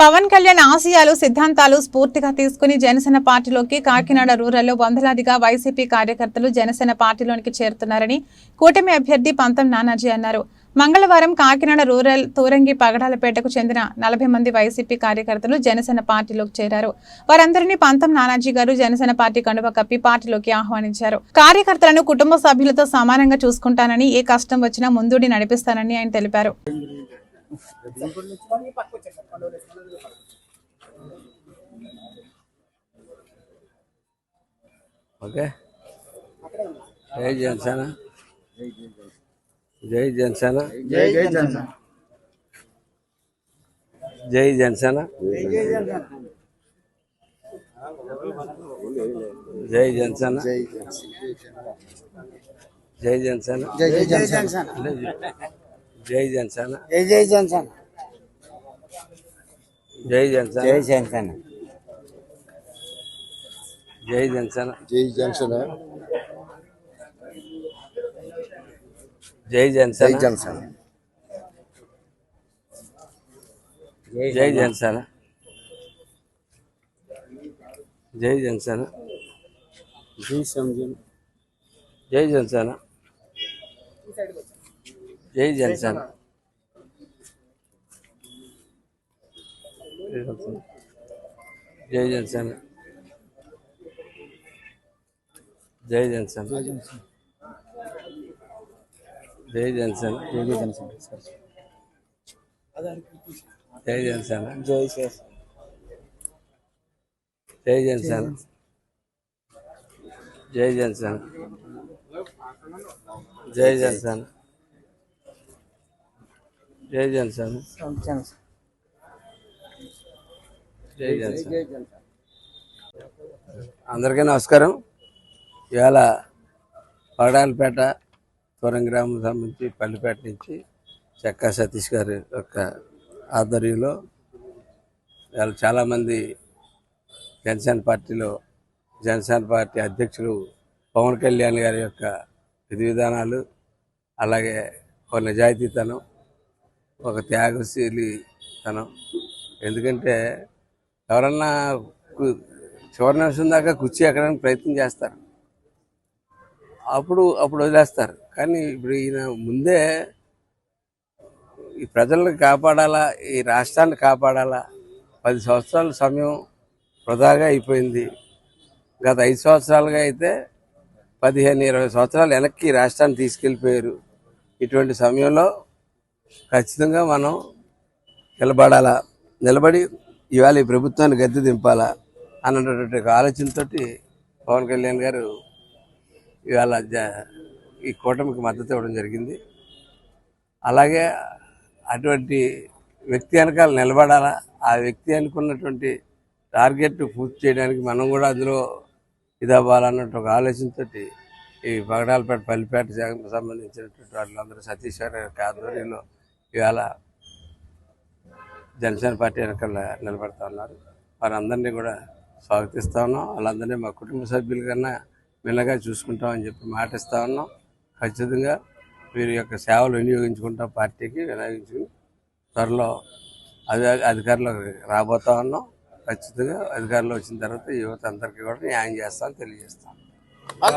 పవన్ కళ్యాణ్ ఆశయాలు సిద్ధాంతాలు స్ఫూర్తిగా తీసుకుని జనసేన పార్టీలోకి కాకినాడ రూరల్లో వందలాదిగా వైసీపీ కార్యకర్తలు జనసేన పార్టీలోనికి చేరుతున్నారని కూటమి అభ్యర్థి పంతం నానాజీ అన్నారు. మంగళవారం కాకినాడ రూరల్ తూరంగి పగడాలపేటకు చెందిన 40 మంది వైసీపీ కార్యకర్తలు జనసేన పార్టీలోకి చేరారు. వారందరినీ పంతం నానాజీ గారు జనసేన పార్టీ కండువా కప్పి పార్టీలోకి ఆహ్వానించారు. కార్యకర్తలను కుటుంబ సభ్యులతో సమానంగా చూసుకుంటానని, ఏ కష్టం వచ్చినా ముందుండి నడిపిస్తానని ఆయన తెలిపారు. ఓకే, జై జనసేన, జై జనసేన, జై జై జనసేన, జై జనసేన, జై జనసేన, జై జనసేన, జై జై జనసేన, జై జనసేన, జై జై జనసేన, జై జనసేన, జై జనసేన, జై జనసేన, జై జనసేన, జై జనసేన, జై జై జనసేన, జనసేన, జై జనసేన, జై సంజన్, జై జనసేన, జై జనసేన, జై జనసేన, జై జనసేన, జై జనసేన, జై జనసేన, జై శేష, జై జనసేన, జై జనసేన, జై జనసేన, జై జనసేన, జై జనసేన. అందరికీ నమస్కారం. ఇవాళ పగడాలపేట తురం గ్రామం సంబంధించి పల్లిపేట నుంచి చెక్కా సతీష్ గారి యొక్క ఆధ్వర్యంలో ఇవాళ చాలామంది జనసేన పార్టీ అధ్యక్షులు పవన్ కళ్యాణ్ గారి యొక్క విధి విధానాలు, అలాగే ఒక నిజాయితీతనం, ఒక త్యాగశీలితనం. ఎందుకంటే ఎవరన్నా చివరి నిమిషం దాకా కుర్చీ ఎక్కడానికి ప్రయత్నం చేస్తారు, అప్పుడు వదిలేస్తారు. కానీ ఇప్పుడు ఈయన ముందే ఈ ప్రజలను కాపాడాలా, ఈ రాష్ట్రాన్ని కాపాడాలా. 10 సంవత్సరాల సమయం వృధాగా అయిపోయింది. గత 5 సంవత్సరాలుగా అయితే 15-20 సంవత్సరాలు వెనక్కి రాష్ట్రాన్ని తీసుకెళ్ళిపోయారు. ఇటువంటి సమయంలో ఖచ్చితంగా మనం నిలబడి ఇవాళ ఈ ప్రభుత్వాన్ని గద్దె దింపాలా అన్నటువంటి ఆలోచనతో పవన్ కళ్యాణ్ గారు ఇవాళ ఈ కూటమికి మద్దతు ఇవ్వడం జరిగింది. అలాగే అటువంటి వ్యక్తి వెనకాల నిలబడాలా, ఆ వ్యక్తి అనుకున్నటువంటి టార్గెట్ పూర్తి చేయడానికి మనం కూడా అందులో ఇదవ్వాలన్నట్టు ఒక ఆలోచనతో ఈ పగడాలపేట పల్లిపేట సంబంధించినటువంటి వాళ్ళందరూ సతీష్ గారి యొక్క ఆధ్వర్యంలో ఇవాళ జనసేన పార్టీ వెనకాల నిలబడతా ఉన్నారు. వారందరినీ కూడా స్వాగతిస్తా ఉన్నాం. వాళ్ళందరినీ మా కుటుంబ సభ్యుల కన్నా మెల్లగా చూసుకుంటామని చెప్పి మాటిస్తా ఉన్నాం. ఖచ్చితంగా వీరి యొక్క సేవలు వినియోగించుకుంటాం, పార్టీకి వినియోగించుకుని త్వరలో అధికారంలో రాబోతా ఉన్నాం. ఖచ్చితంగా అధికారంలో వచ్చిన తర్వాత యువత అందరికీ కూడా న్యాయం చేస్తామని తెలియజేస్తాం.